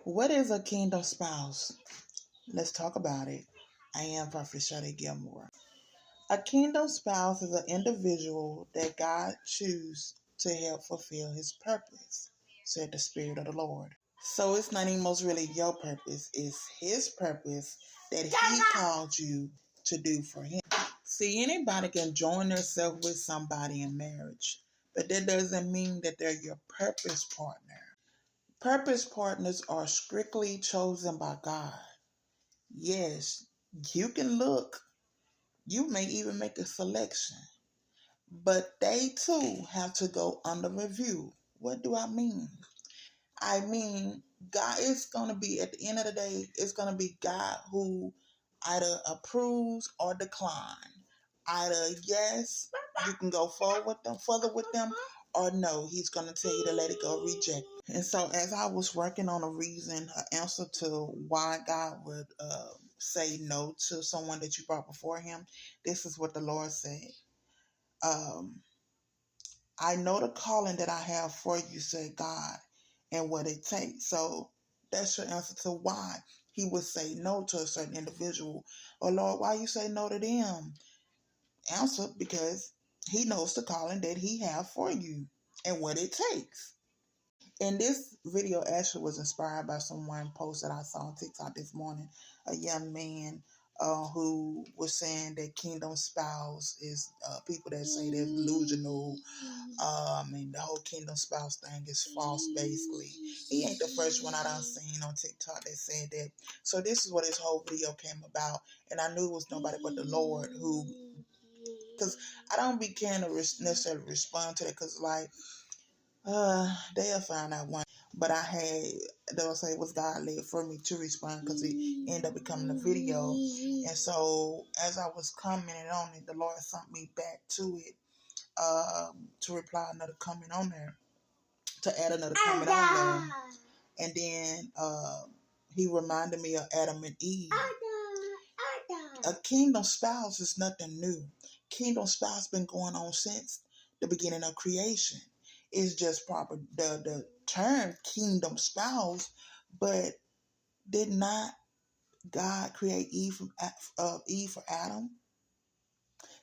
What is a kingdom spouse? Let's talk about it. I am Prophet Sade Gilmore. A kingdom spouse is an individual that God chooses to help fulfill his purpose, said the Spirit of the Lord. So it's not even most really your purpose, it's his purpose that he called you to do for him. See, anybody can join themselves with somebody in marriage, but that doesn't mean that they're your purpose partner. Purpose partners are strictly chosen by God. Yes, you can look, you may even make a selection, but they too have to go under review. What do I mean? I mean, God is going to be, at the end of the day, it's going to be God who either approves or decline. Either yes, you can go forward with them, further with them, or no, he's going to tell you to let it go, reject. And so as I was working on a reason, an answer to why God would say no to someone that you brought before him, this is what the Lord said. I know the calling that I have for you, said God, and what it takes. So that's your answer to why he would say no to a certain individual. Or Lord, why you say no to them? Answer, because he knows the calling that he have for you and what it takes. And this video actually was inspired by someone post that I saw on TikTok this morning. A young man who was saying that kingdom spouse is people that say they're delusional, and the whole kingdom spouse thing is false, basically. He ain't the first one I done seen on TikTok that said that. So this is what his whole video came about. And I knew it was nobody but the Lord who, because I don't be caring to necessarily respond to that, because like, they'll find out one. But they'll say it was God led for me to respond, because it ended up becoming a video. And so as I was commenting on it, the Lord sent me back to it, to reply another comment on there, to add another comment on there. And then he reminded me of Adam and Eve. A kingdom spouse is nothing new. Kingdom spouse been going on since the beginning of creation. It's just proper the term kingdom spouse, but did not God create Eve for Adam?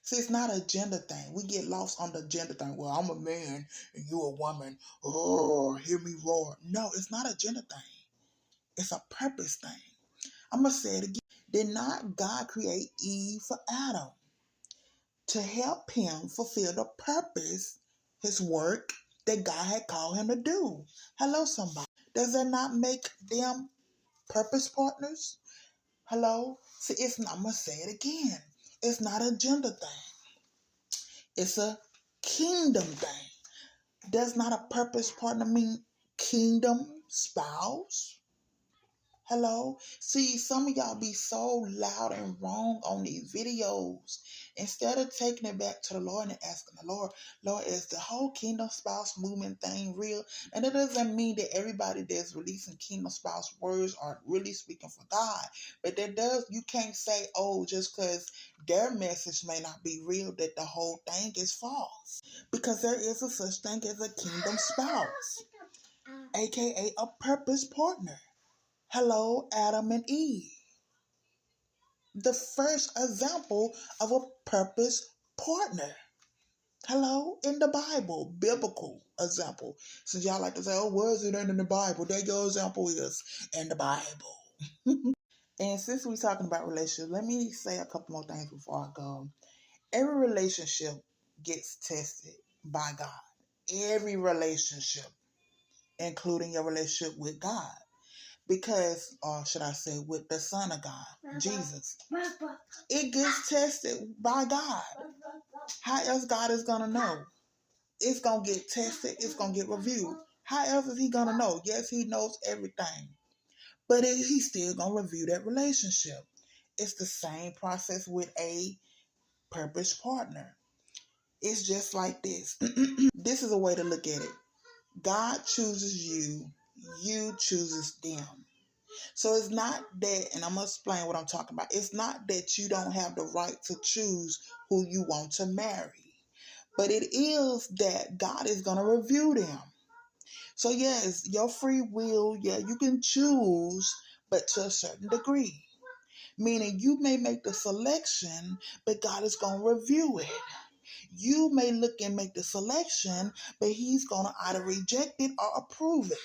See, it's not a gender thing. We get lost on the gender thing. Well, I'm a man and you a woman. Oh, hear me roar. No, it's not a gender thing. It's a purpose thing. I'm going to say it again. Did not God create Eve for Adam to help him fulfill the purpose, his work that God had called him to do? Hello, somebody. Does that not make them purpose partners? Hello? See, I'm going to say it again. It's not a gender thing. It's a kingdom thing. Does not a purpose partner mean kingdom spouse? Hello? See, some of y'all be so loud and wrong on these videos. Instead of taking it back to the Lord and asking the Lord, Lord, is the whole kingdom spouse movement thing real? And it doesn't mean that everybody that's releasing kingdom spouse words are really speaking for God. But you can't say, oh, just because their message may not be real, that the whole thing is false. Because there is a such thing as a kingdom spouse, aka a purpose partner. Hello, Adam and Eve. The first example of a purpose partner. Hello, in the Bible, biblical example. Since y'all like to say, oh, where is it in the Bible? There your example is in the Bible. And since we're talking about relationships, let me say a couple more things before I go. Every relationship gets tested by God. Every relationship, including your relationship with God. Because, or should I say, with the Son of God, Jesus. It gets tested by God. How else God is going to know? It's going to get tested. It's going to get reviewed. How else is he going to know? Yes, he knows everything. But he's still going to review that relationship. It's the same process with a purpose partner. It's just like this. This is a way to look at it. God chooses you. You chooses them. So it's not that, and I'm going to explain what I'm talking about. It's not that you don't have the right to choose who you want to marry. But it is that God is going to review them. So yes, your free will, yeah, you can choose, but to a certain degree. Meaning you may make the selection, but God is going to review it. You may look and make the selection, but he's going to either reject it or approve it.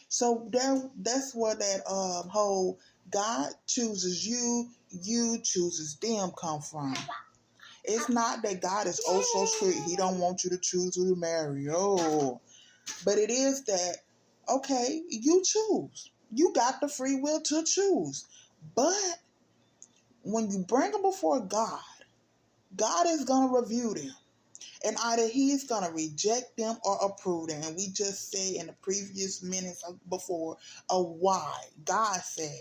So that's where that whole God chooses you, you chooses them come from. It's not that God is oh so strict. He don't want you to choose who to marry. Oh. But it is that, okay, you choose. You got the free will to choose. But when you bring them before God, God is going to review them. And either he's going to reject them or approve them. And we just said in the previous minutes before a why. God said,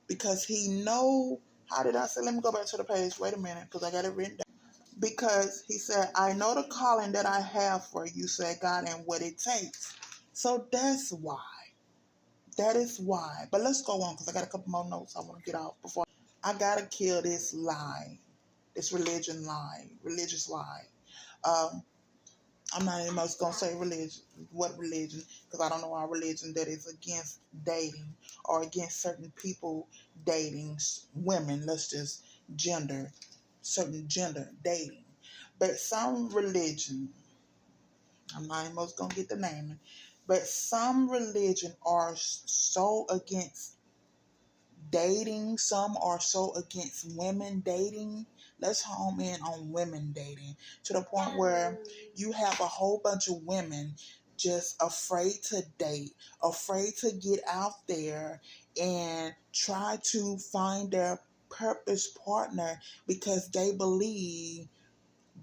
because he know, how did I say? Let me go back to the page. Wait a minute, because I got it written down. Because he said, I know the calling that I have for you, said God, and what it takes. So that's why. That is why. But let's go on, because I got a couple more notes I want to get off before. I got to kill this lie, this religious lie. Um, I'm not even much going to say religion, what religion, because I don't know our religion that is against dating or against certain people dating women, let's just certain gender dating. But some religion, I'm not even most going to get the name, but some religion are so against dating. Some are so against women dating. Let's home in on women dating to the point where you have a whole bunch of women just afraid to date, afraid to get out there and try to find their purpose partner because they believe,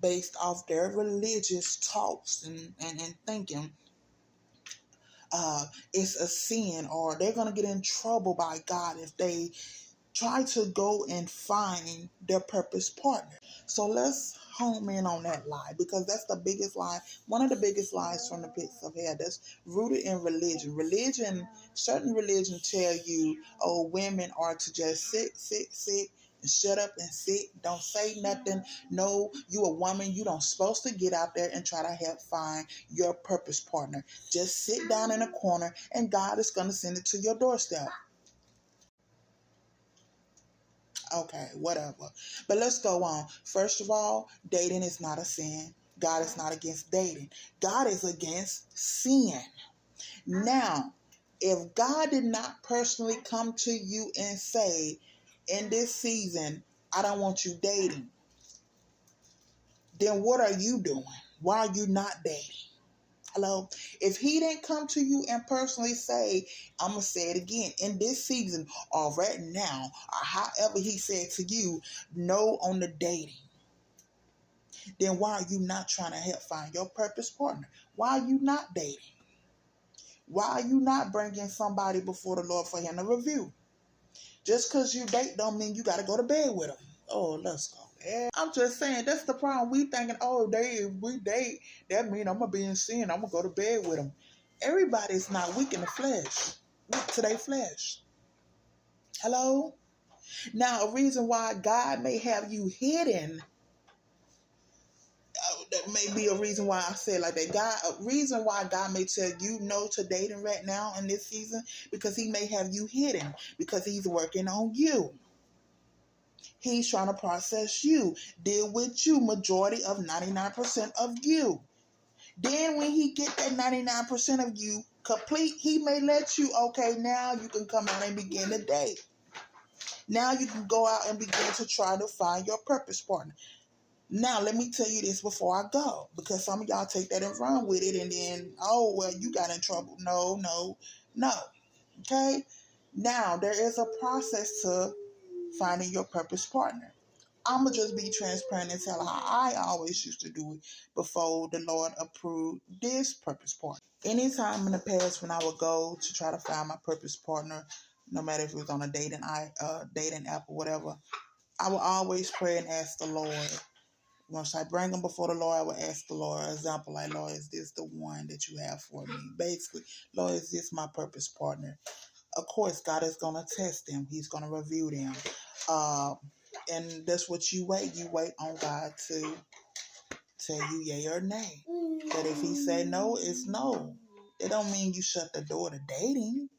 based off their religious talks and thinking, it's a sin, or they're going to get in trouble by God if they try to go and find their purpose partner. So let's home in on that lie, because that's the biggest lie, one of the biggest lies from the pits of hell, that's rooted in religion. Certain religion tell you, oh, women are to just sit and shut up and sit, don't say nothing. No, you a woman, you don't supposed to get out there and try to help find your purpose partner. Just sit down in a corner and God is going to send it to your doorstep. Okay, whatever. But let's go on. First of all, dating is not a sin. God is not against dating. God is against sin. Now, if God did not personally come to you and say, in this season, I don't want you dating, then what are you doing? Why are you not dating? Hello? If he didn't come to you and personally say, I'm going to say it again, in this season or right now, or however he said to you, no on the dating, then why are you not trying to help find your purpose partner? Why are you not dating? Why are you not bringing somebody before the Lord for him to review? Just because you date don't mean you got to go to bed with them. Oh, let's go. Yeah. I'm just saying, that's the problem. We thinking, oh, we date, that mean I'm going to be in sin. I'm going to go to bed with them. Everybody's not weak in the flesh. Weak to their flesh. Hello? Now, a reason why God may have you hidden, that may be a reason why I said like that. A reason why God may tell you no to dating right now in this season, because he may have you hidden, because he's working on you. He's trying to process you, deal with you, majority of 99% of you. Then when he get that 99% of you complete, he may let you, okay, now you can come out and begin to date. Now you can go out and begin to try to find your purpose partner. Now, let me tell you this before I go, because some of y'all take that and run with it and then, oh, well, you got in trouble. No. Okay? Now, there is a process to finding your purpose partner. I'm going to just be transparent and tell how I always used to do it before the Lord approved this purpose partner. Anytime in the past when I would go to try to find my purpose partner, no matter if it was on a dating app or whatever, I would always pray and ask the Lord. Once I bring them before the Lord, I would ask the Lord, example, like, Lord, is this the one that you have for me? Basically, Lord, is this my purpose partner? Of course, God is going to test them. He's going to review them. And that's what you wait. You wait on God to tell you yay or nay. But if he say no, it's no. It don't mean you shut the door to dating.